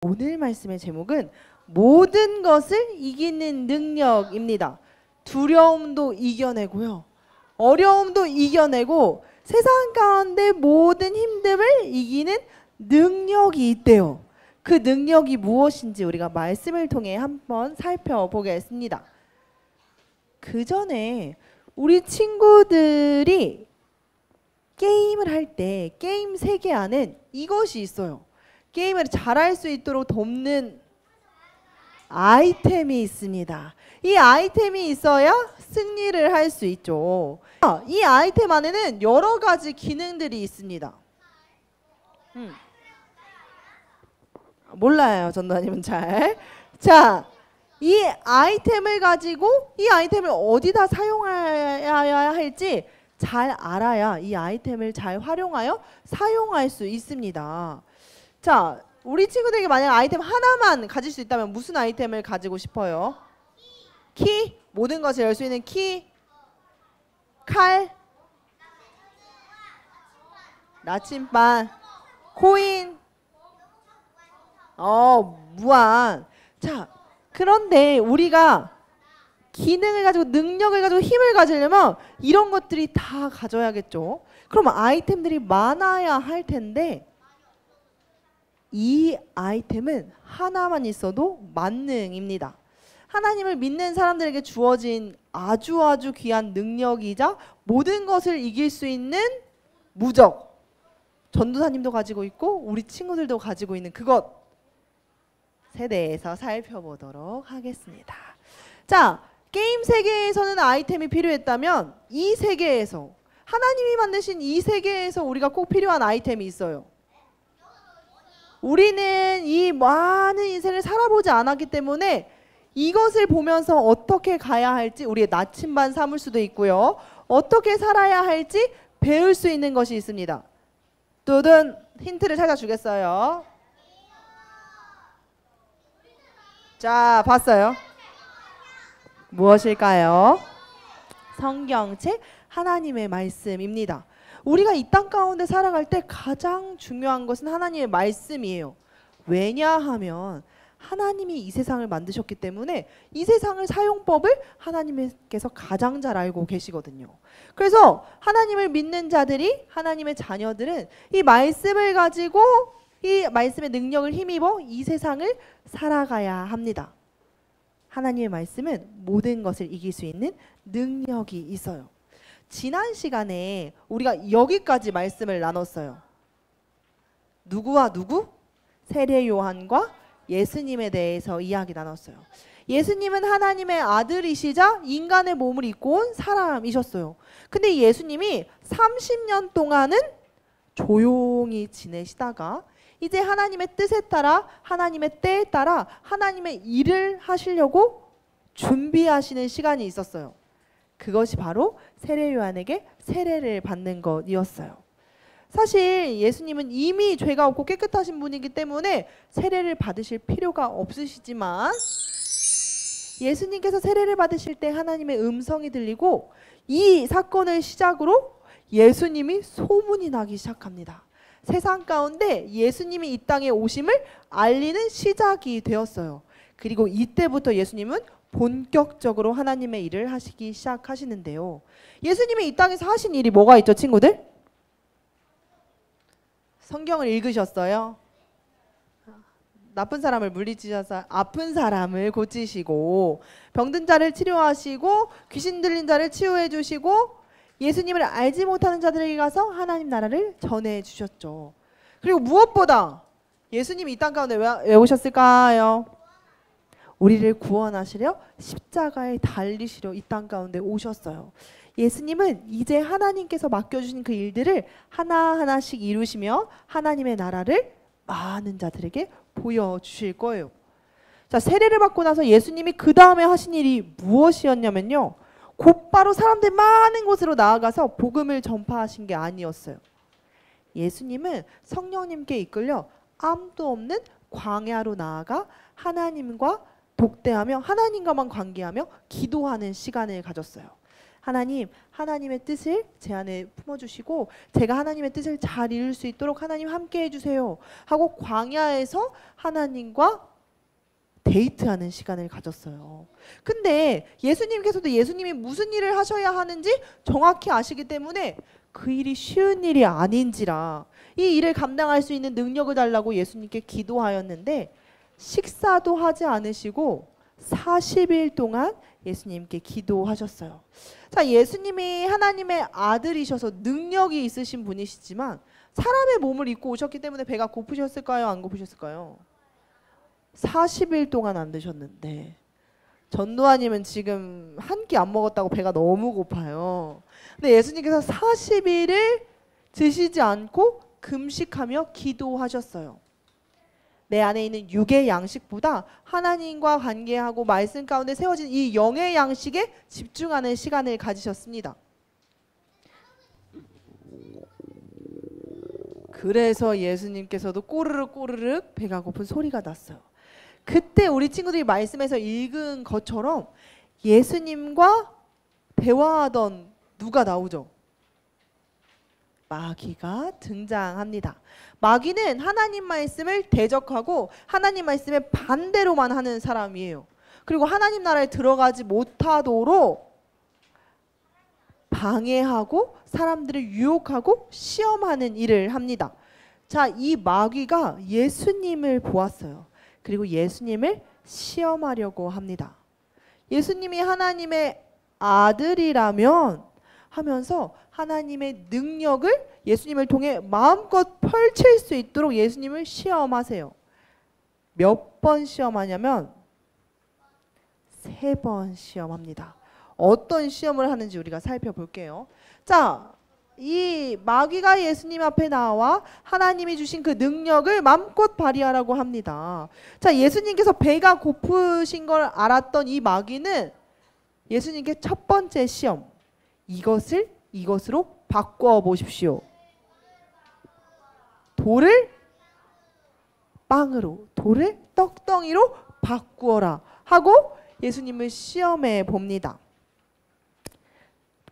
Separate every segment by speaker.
Speaker 1: 오늘 말씀의 제목은 모든 것을 이기는 능력입니다. 두려움도 이겨내고요. 어려움도 이겨내고 세상 가운데 모든 힘듦을 이기는 능력이 있대요. 그 능력이 무엇인지 우리가 말씀을 통해 한번 살펴보겠습니다. 그 전에 우리 친구들이 게임을 할 때 게임 세계 안엔 이것이 있어요. 게임을 잘할 수 있도록 돕는 아이템이 있습니다. 이 아이템이 있어야 승리를 할 수 있죠. 이 아이템 안에는 여러 가지 기능들이 있습니다. 몰라요, 전도사님은 잘. 자, 이 아이템을 가지고 이 아이템을 어디다 사용해야 할지 잘 알아야 이 아이템을 잘 활용하여 사용할 수 있습니다. 자, 우리 친구들에게 만약 아이템 하나만 가질 수 있다면 무슨 아이템을 가지고 싶어요? 키? 모든 것을 열 수 있는 키? 칼? 나침반? 코인? 무한. 자, 그런데 우리가 기능을 가지고 능력을 가지고 힘을 가지려면 이런 것들이 다 가져야겠죠. 그럼 아이템들이 많아야 할 텐데 이 아이템은 하나만 있어도 만능입니다. 하나님을 믿는 사람들에게 주어진 아주 귀한 능력이자 모든 것을 이길 수 있는 무적. 전도사님도 가지고 있고 우리 친구들도 가지고 있는 그것에 대해서 살펴보도록 하겠습니다. 자, 게임 세계에서는 아이템이 필요했다면 이 세계에서 하나님이 만드신 이 세계에서 우리가 꼭 필요한 아이템이 있어요. 우리는 이 많은 인생을 살아보지 않았기 때문에 이것을 보면서 어떻게 가야 할지 우리의 나침반 삼을 수도 있고요. 어떻게 살아야 할지 배울 수 있는 것이 있습니다. 또는 힌트를 살짝 주겠어요. 자, 봤어요? 무엇일까요? 성경책 하나님의 말씀입니다. 우리가 이 땅 가운데 살아갈 때 가장 중요한 것은 하나님의 말씀이에요. 왜냐하면 하나님이 이 세상을 만드셨기 때문에 이 세상을 사용법을 하나님께서 가장 잘 알고 계시거든요. 그래서 하나님을 믿는 자들이, 하나님의 자녀들은 이 말씀을 가지고 이 말씀의 능력을 힘입어 이 세상을 살아가야 합니다. 하나님의 말씀은 모든 것을 이길 수 있는 능력이 있어요. 지난 시간에 우리가 여기까지 말씀을 나눴어요. 누구와 누구? 세례 요한과 예수님에 대해서 이야기 나눴어요. 예수님은 하나님의 아들이시자 인간의 몸을 입고 온 사람이셨어요. 근데 예수님이 30년 동안은 조용히 지내시다가 이제 하나님의 뜻에 따라 하나님의 때에 따라 하나님의 일을 하시려고 준비하시는 시간이 있었어요. 그것이 바로 세례 요한에게 세례를 받는 것이었어요. 사실 예수님은 이미 죄가 없고 깨끗하신 분이기 때문에 세례를 받으실 필요가 없으시지만 예수님께서 세례를 받으실 때 하나님의 음성이 들리고 이 사건을 시작으로 예수님이 소문이 나기 시작합니다. 세상 가운데 예수님이 이 땅에 오심을 알리는 시작이 되었어요. 그리고 이때부터 예수님은 본격적으로 하나님의 일을 하시기 시작하시는데요. 예수님이 이 땅에서 하신 일이 뭐가 있죠, 친구들? 성경을 읽으셨어요? 나쁜 사람을 물리치셔서 아픈 사람을 고치시고 병든 자를 치료하시고 귀신 들린 자를 치유해 주시고 예수님을 알지 못하는 자들에게 가서 하나님 나라를 전해 주셨죠. 그리고 무엇보다 예수님이 이 땅 가운데 왜 오셨을까요? 우리를 구원하시려 십자가에 달리시려 이 땅 가운데 오셨어요. 예수님은 이제 하나님께서 맡겨주신 그 일들을 하나하나씩 이루시며 하나님의 나라를 많은 자들에게 보여주실 거예요. 자, 세례를 받고 나서 예수님이 그 다음에 하신 일이 무엇이었냐면요. 곧바로 사람들 많은 곳으로 나아가서 복음을 전파하신 게 아니었어요. 예수님은 성령님께 이끌려 아무도 없는 광야로 나아가 하나님과 독대하며 하나님과만 관계하며 기도하는 시간을 가졌어요. 하나님, 하나님의 뜻을 제 안에 품어주시고 제가 하나님의 뜻을 잘 이룰 수 있도록 하나님 함께 해주세요 하고 광야에서 하나님과 데이트하는 시간을 가졌어요. 근데 예수님께서도 예수님이 무슨 일을 하셔야 하는지 정확히 아시기 때문에 그 일이 쉬운 일이 아닌지라 이 일을 감당할 수 있는 능력을 달라고 예수님께 기도하였는데 식사도 하지 않으시고 40일 동안 예수님께 기도하셨어요. 자, 예수님이 하나님의 아들이셔서 능력이 있으신 분이시지만 사람의 몸을 입고 오셨기 때문에 배가 고프셨을까요? 안 고프셨을까요? 40일 동안 안 드셨는데 전도아님은 지금 한 끼 안 먹었다고 배가 너무 고파요. 근데 예수님께서 40일을 드시지 않고 금식하며 기도하셨어요. 내 안에 있는 육의 양식보다 하나님과 관계하고 말씀 가운데 세워진 이 영의 양식에 집중하는 시간을 가지셨습니다. 그래서 예수님께서도 꼬르륵 꼬르륵 배가 고픈 소리가 났어요. 그때 우리 친구들이 말씀에서 읽은 것처럼 예수님과 대화하던 누가 나오죠? 마귀가 등장합니다. 마귀는 하나님 말씀을 대적하고 하나님 말씀에 반대로만 하는 사람이에요. 그리고 하나님 나라에 들어가지 못하도록 방해하고 사람들을 유혹하고 시험하는 일을 합니다. 자, 이 마귀가 예수님을 보았어요. 그리고 예수님을 시험하려고 합니다. 예수님이 하나님의 아들이라면 하면서 하나님의 능력을 예수님을 통해 마음껏 펼칠 수 있도록 예수님을 시험하세요. 몇 번 시험하냐면 3번 시험합니다. 어떤 시험을 하는지 우리가 살펴볼게요. 자, 이 마귀가 예수님 앞에 나와 하나님이 주신 그 능력을 마음껏 발휘하라고 합니다. 자, 예수님께서 배가 고프신 걸 알았던 이 마귀는 예수님께 첫 번째 시험, 이것을 이것으로 바꿔 보십시오. 돌을 빵으로, 돌을 떡덩이로 바꾸어라 하고 예수님을 시험해 봅니다.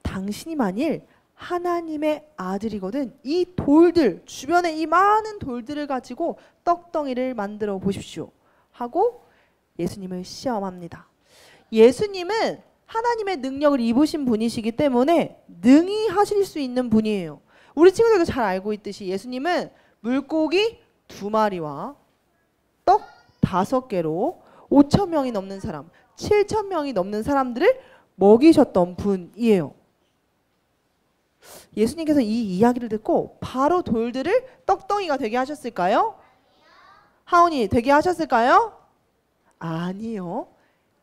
Speaker 1: 당신이 만일 하나님의 아들이거든 이 돌들, 주변에 이 많은 돌들을 가지고 떡덩이를 만들어 보십시오 하고 예수님을 시험합니다. 예수님은 하나님의 능력을 입으신 분이시기 때문에 능히 하실 수 있는 분이에요. 우리 친구들도 잘 알고 있듯이 예수님은 물고기 2마리와 떡 5개로 5,000명이 넘는 사람, 7,000명이 넘는 사람들을 먹이셨던 분이에요. 예수님께서 이 이야기를 듣고 바로 돌들을 떡덩이가 되게 하셨을까요? 하온이 되게 하셨을까요? 아니요.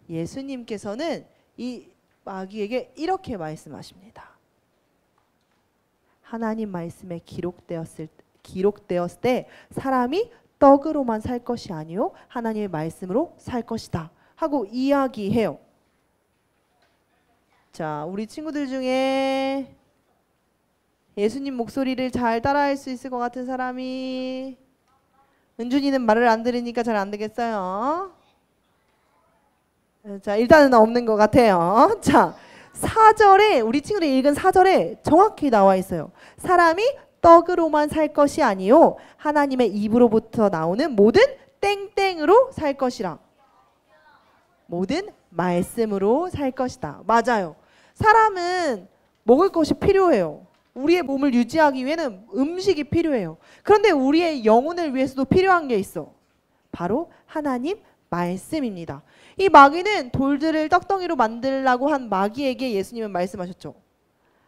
Speaker 1: 예수님께서는 이 마귀에게 이렇게 말씀하십니다. 하나님 말씀에 기록되었을 때 사람이 떡으로만 살 것이 아니요 하나님의 말씀으로 살 것이다 하고 이야기해요. 자, 우리 친구들 중에 예수님 목소리를 잘 따라할 수 있을 것 같은 사람이, 은준이는 말을 안 들으니까 잘 안 되겠어요. 자, 일단은 없는 것 같아요. 자, 4절에 우리 친구들이 읽은 4절에 정확히 나와 있어요. 사람이 떡으로만 살 것이 아니요 하나님의 입으로부터 나오는 모든 땡땡으로 살 것이라. 모든 말씀으로 살 것이다. 맞아요. 사람은 먹을 것이 필요해요. 우리의 몸을 유지하기 위해는 음식이 필요해요. 그런데 우리의 영혼을 위해서도 필요한 게 있어. 바로 하나님 말씀입니다. 이 마귀는 돌들을 떡덩이로 만들라고 한 마귀에게 예수님은 말씀하셨죠.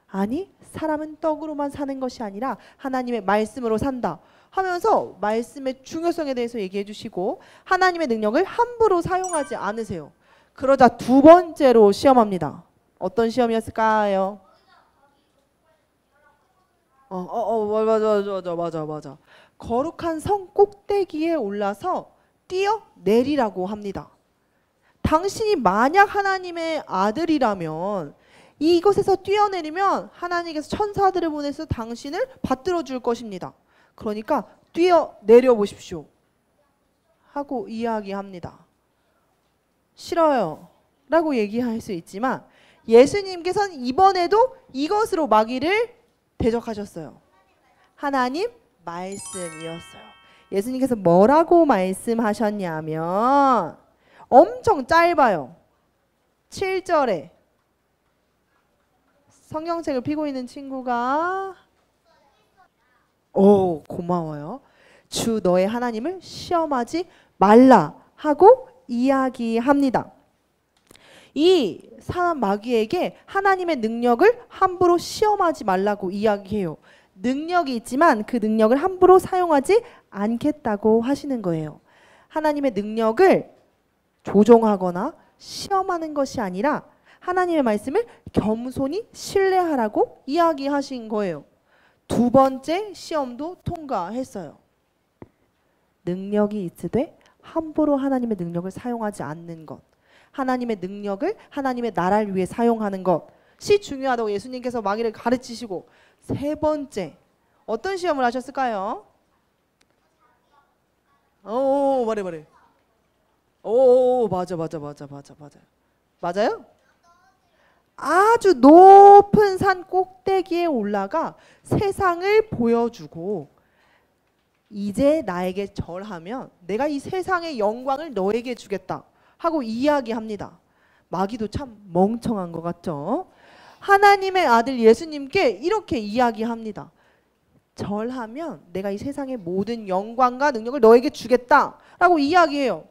Speaker 1: 아니, 사람은 떡으로만 사는 것이 아니라 하나님의 말씀으로 산다 하면서 말씀의 중요성에 대해서 얘기해 주시고 하나님의 능력을 함부로 사용하지 않으세요. 그러자 2번째로 시험합니다. 어떤 시험이었을까요? 맞아. 거룩한 성 꼭대기에 올라서 뛰어내리라고 합니다. 당신이 만약 하나님의 아들이라면 이곳에서 뛰어내리면 하나님께서 천사들을 보내서 당신을 받들어 줄 것입니다. 그러니까 뛰어내려 보십시오 하고 이야기합니다. 싫어요 라고 얘기할 수 있지만 예수님께서는 이번에도 이것으로 마귀를 대적하셨어요. 하나님 말씀이었어요. 예수님께서 뭐라고 말씀하셨냐면 엄청 짧아요. 7절에 성경책을 펴고 있는 친구가 오, 고마워요. 주 너의 하나님을 시험하지 말라 하고 이야기합니다. 이 사람 마귀에게 하나님의 능력을 함부로 시험하지 말라고 이야기해요. 능력이 있지만 그 능력을 함부로 사용하지 않겠다고 하시는 거예요. 하나님의 능력을 조종하거나 시험하는 것이 아니라 하나님의 말씀을 겸손히 신뢰하라고 이야기하신 거예요. 두 번째 시험도 통과했어요. 능력이 있으되 함부로 하나님의 능력을 사용하지 않는 것. 하나님의 능력을 하나님의 나라를 위해 사용하는 것이 중요하다고 예수님께서 마귀를 가르치시고 세 번째 어떤 시험을 하셨을까요? 오, 말해. 오, 맞아. 맞아요? 아주 높은 산 꼭대기에 올라가 세상을 보여주고 이제 나에게 절하면 내가 이 세상의 영광을 너에게 주겠다 하고 이야기합니다. 마귀도 참 멍청한 것 같죠? 하나님의 아들 예수님께 이렇게 이야기합니다. 절하면 내가 이 세상의 모든 영광과 능력을 너에게 주겠다 라고 이야기해요.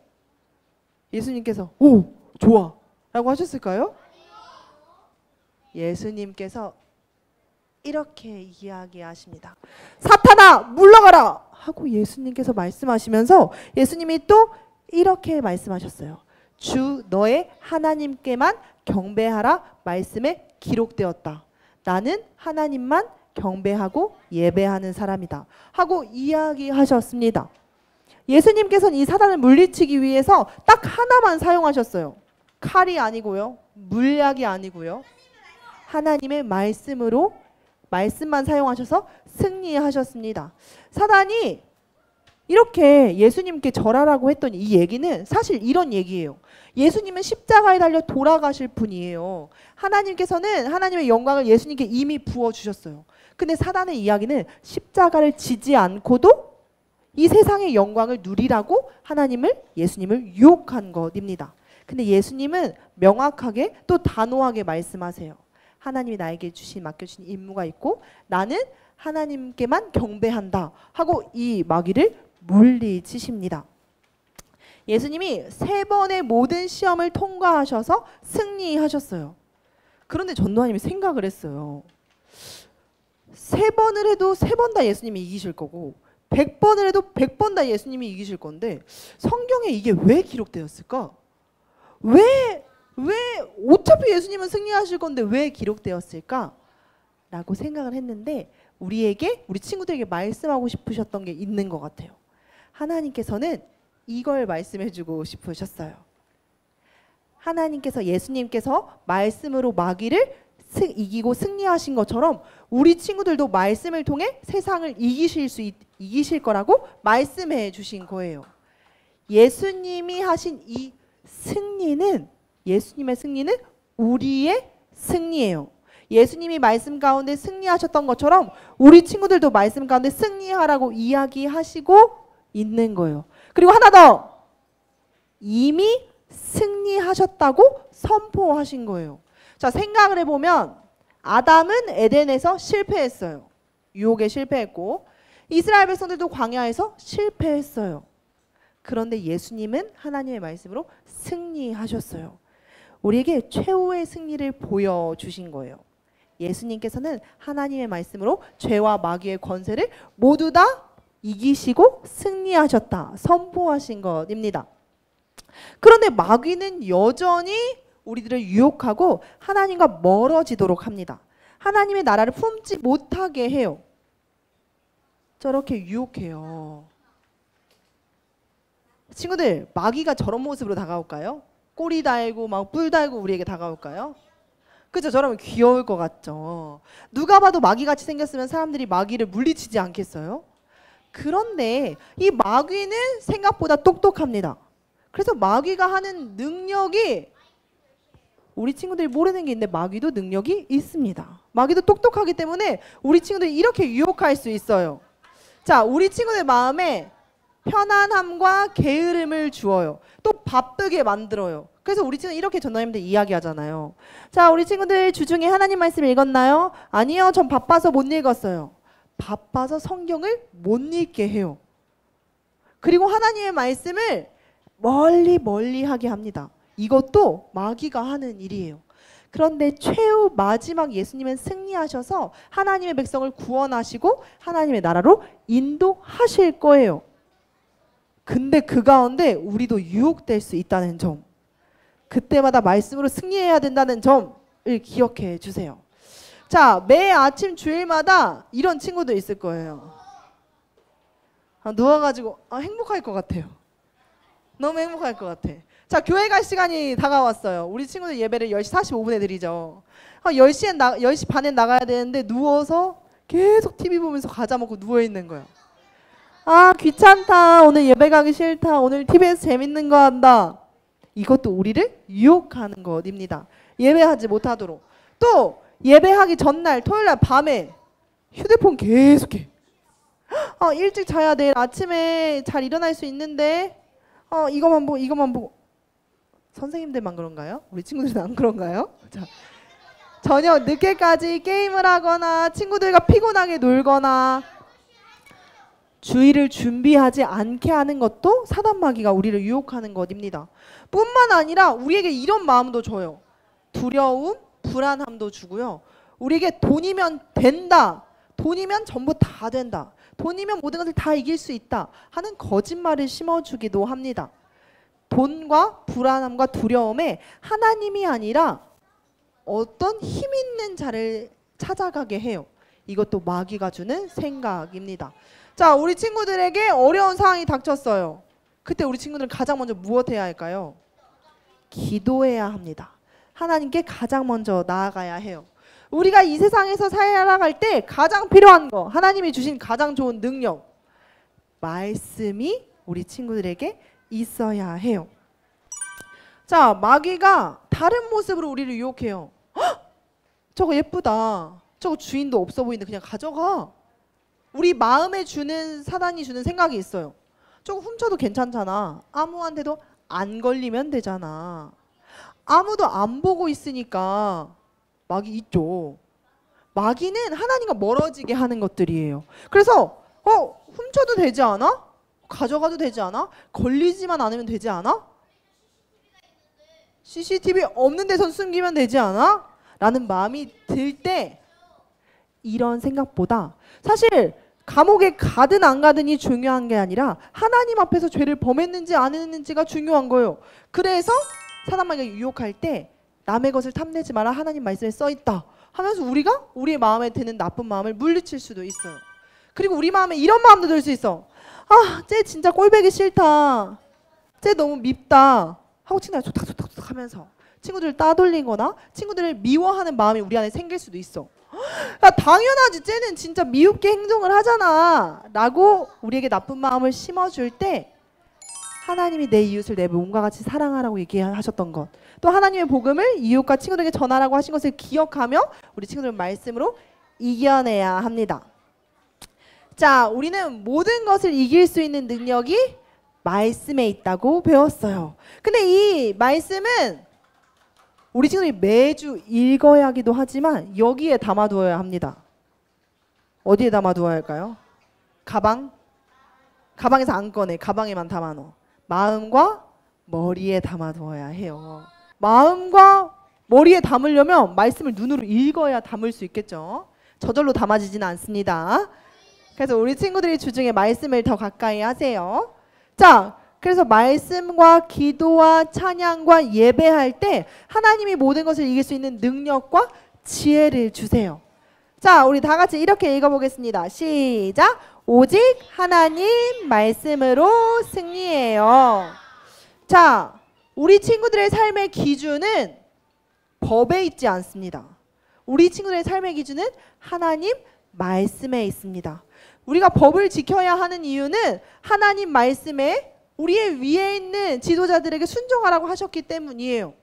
Speaker 1: 예수님께서 오, 좋아 라고 하셨을까요? 예수님께서 이렇게 이야기하십니다. 사탄아 물러가라 하고 예수님께서 말씀하시면서 예수님이 또 이렇게 말씀하셨어요. 주 너의 하나님께만 경배하라 말씀에 기록되었다. 나는 하나님만 경배하고 예배하는 사람이다 하고 이야기하셨습니다. 예수님께서는 이 사단을 물리치기 위해서 딱 하나만 사용하셨어요. 칼이 아니고요. 물약이 아니고요. 하나님의 말씀으로 말씀만 사용하셔서 승리하셨습니다. 사단이 이렇게 예수님께 절하라고 했던 이 얘기는 사실 이런 얘기예요. 예수님은 십자가에 달려 돌아가실 분이에요. 하나님께서는 하나님의 영광을 예수님께 이미 부어주셨어요. 근데 사단의 이야기는 십자가를 지지 않고도 이 세상의 영광을 누리라고 예수님을 유혹한 것입니다. 근데 예수님은 명확하게 또 단호하게 말씀하세요. 하나님이 나에게 맡겨주신 임무가 있고 나는 하나님께만 경배한다 하고 이 마귀를 물리치십니다. 예수님이 3번의 모든 시험을 통과하셔서 승리하셨어요. 그런데 전도사님이 생각을 했어요. 3번을 해도 3번 다 예수님이 이기실 거고 100번을 해도 100번 다 예수님이 이기실 건데 성경에 이게 왜 기록되었을까? 왜 어차피 예수님은 승리하실 건데 왜 기록되었을까? 라고 생각을 했는데 우리 친구들에게 말씀하고 싶으셨던 게 있는 것 같아요. 하나님께서는 이걸 말씀해주고 싶으셨어요. 하나님께서 예수님께서 말씀으로 마귀를 이기고 승리하신 것처럼 우리 친구들도 말씀을 통해 세상을 이기실 거라고 말씀해 주신 거예요. 예수님이 하신 이 승리는 예수님의 승리는 우리의 승리예요. 예수님이 말씀 가운데 승리하셨던 것처럼 우리 친구들도 말씀 가운데 승리하라고 이야기하시고 있는 거예요. 그리고 하나 더 이미 승리하셨다고 선포하신 거예요. 자, 생각을 해보면 아담은 에덴에서 실패했어요. 유혹에 실패했고 이스라엘 백성들도 광야에서 실패했어요. 그런데 예수님은 하나님의 말씀으로 승리하셨어요. 우리에게 최후의 승리를 보여주신 거예요. 예수님께서는 하나님의 말씀으로 죄와 마귀의 권세를 모두 다 이기시고 승리하셨다 선포하신 것입니다. 그런데 마귀는 여전히 우리들을 유혹하고 하나님과 멀어지도록 합니다. 하나님의 나라를 품지 못하게 해요. 저렇게 유혹해요. 친구들, 마귀가 저런 모습으로 다가올까요? 꼬리 달고 막 뿔 달고 우리에게 다가올까요? 그죠? 저러면 귀여울 것 같죠. 누가 봐도 마귀같이 생겼으면 사람들이 마귀를 물리치지 않겠어요? 그런데 이 마귀는 생각보다 똑똑합니다. 그래서 마귀가 하는 능력이 우리 친구들이 모르는 게 있는데 마귀도 능력이 있습니다. 마귀도 똑똑하기 때문에 우리 친구들이 이렇게 유혹할 수 있어요. 자, 우리 친구들 마음에 편안함과 게으름을 주어요. 또 바쁘게 만들어요. 그래서 우리 친구들 이렇게 전도사님들 이야기하잖아요. 자, 우리 친구들 주중에 하나님 말씀 읽었나요? 아니요, 전 바빠서 못 읽었어요. 바빠서 성경을 못 읽게 해요. 그리고 하나님의 말씀을 멀리 하게 합니다. 이것도 마귀가 하는 일이에요. 그런데 최후 마지막 예수님은 승리하셔서 하나님의 백성을 구원하시고 하나님의 나라로 인도하실 거예요. 근데 그 가운데 우리도 유혹될 수 있다는 점, 그때마다 말씀으로 승리해야 된다는 점을 기억해 주세요. 자, 매 아침 주일마다 이런 친구들 있을 거예요. 누워가지고 행복할 것 같아요. 너무 행복할 것 같아. 자, 교회 갈 시간이 다가왔어요. 우리 친구들 예배를 10시 45분에 드리죠. 10시 반에 나가야 되는데 누워서 계속 TV 보면서 과자 먹고 누워있는 거야. 아, 귀찮다. 오늘 예배 가기 싫다. 오늘 TV에서 재밌는 거 한다. 이것도 우리를 유혹하는 것입니다. 예배하지 못하도록. 또 예배하기 전날 토요일날 밤에 휴대폰 계속해. 일찍 자야 내일 아침에 잘 일어날 수 있는데 이것만 보고. 선생님들만 그런가요? 우리 친구들은 안 그런가요? 자, 저녁 늦게까지 게임을 하거나 친구들과 피곤하게 놀거나 주의를 준비하지 않게 하는 것도 사단 마귀가 우리를 유혹하는 것입니다. 뿐만 아니라 우리에게 이런 마음도 줘요. 두려움, 불안함도 주고요. 우리에게 돈이면 된다. 돈이면 전부 다 된다. 돈이면 모든 것을 다 이길 수 있다 하는 거짓말을 심어주기도 합니다. 돈과 불안함과 두려움에 하나님이 아니라 어떤 힘 있는 자를 찾아가게 해요. 이것도 마귀가 주는 생각입니다. 자, 우리 친구들에게 어려운 상황이 닥쳤어요. 그때 우리 친구들은 가장 먼저 무엇 해야 할까요? 기도해야 합니다. 하나님께 가장 먼저 나아가야 해요. 우리가 이 세상에서 살아갈 때 가장 필요한 거, 하나님이 주신 가장 좋은 능력, 말씀이 우리 친구들에게 있어야 해요. 자, 마귀가 다른 모습으로 우리를 유혹해요. 헉! 저거 예쁘다. 저거 주인도 없어 보이는데 그냥 가져가. 우리 마음에 주는, 사단이 주는 생각이 있어요. 저거 훔쳐도 괜찮잖아. 아무한테도 안 걸리면 되잖아. 아무도 안 보고 있으니까. 마귀 있죠. 마귀는 하나님과 멀어지게 하는 것들이에요. 그래서 훔쳐도 되지 않아? 가져가도 되지 않아? 걸리지만 않으면 되지 않아? CCTV 없는 데선 숨기면 되지 않아? 라는 마음이 들 때 이런 생각보다 사실 감옥에 가든 안 가든이 중요한 게 아니라 하나님 앞에서 죄를 범했는지 안 했는지가 중요한 거예요. 그래서 사단마귀가 유혹할 때 남의 것을 탐내지 마라, 하나님 말씀에 써있다 하면서 우리가 우리의 마음에 드는 나쁜 마음을 물리칠 수도 있어요. 그리고 우리 마음에 이런 마음도 들 수 있어. 쟤 진짜 꼴보기 싫다. 쟤 너무 밉다 하고 친구들 툭탁툭탁 하면서 친구들을 따돌리거나 친구들을 미워하는 마음이 우리 안에 생길 수도 있어. 야, 당연하지. 쟤는 진짜 미흡게 행동을 하잖아 라고 우리에게 나쁜 마음을 심어줄 때 하나님이 내 이웃을 내 몸과 같이 사랑하라고 얘기하셨던 것, 또 하나님의 복음을 이웃과 친구들에게 전하라고 하신 것을 기억하며 우리 친구들은 말씀으로 이겨내야 합니다. 자, 우리는 모든 것을 이길 수 있는 능력이 말씀에 있다고 배웠어요. 근데 이 말씀은 우리 친구들이 매주 읽어야 하기도 하지만 여기에 담아두어야 합니다. 어디에 담아두어야 할까요? 가방에서 안 꺼내. 가방에만 담아넣어. 마음과 머리에 담아두어야 해요. 마음과 머리에 담으려면 말씀을 눈으로 읽어야 담을 수 있겠죠. 저절로 담아지지는 않습니다. 그래서 우리 친구들이 주중에 말씀을 더 가까이 하세요. 자, 그래서 말씀과 기도와 찬양과 예배할 때 하나님이 모든 것을 이길 수 있는 능력과 지혜를 주세요. 자, 우리 다 같이 이렇게 읽어보겠습니다. 시작! 오직 하나님 말씀으로 승리해요. 자, 우리 친구들의 삶의 기준은 법에 있지 않습니다. 우리 친구들의 삶의 기준은 하나님 말씀에 있습니다. 우리가 법을 지켜야 하는 이유는 하나님 말씀에 우리의 위에 있는 지도자들에게 순종하라고 하셨기 때문이에요.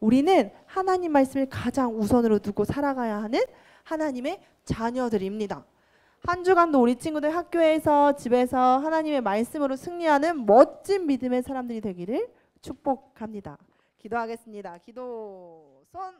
Speaker 1: 우리는 하나님 말씀을 가장 우선으로 두고 살아가야 하는 하나님의 자녀들입니다. 한 주간도 우리 친구들 학교에서 집에서 하나님의 말씀으로 승리하는 멋진 믿음의 사람들이 되기를 축복합니다. 기도하겠습니다. 기도 손.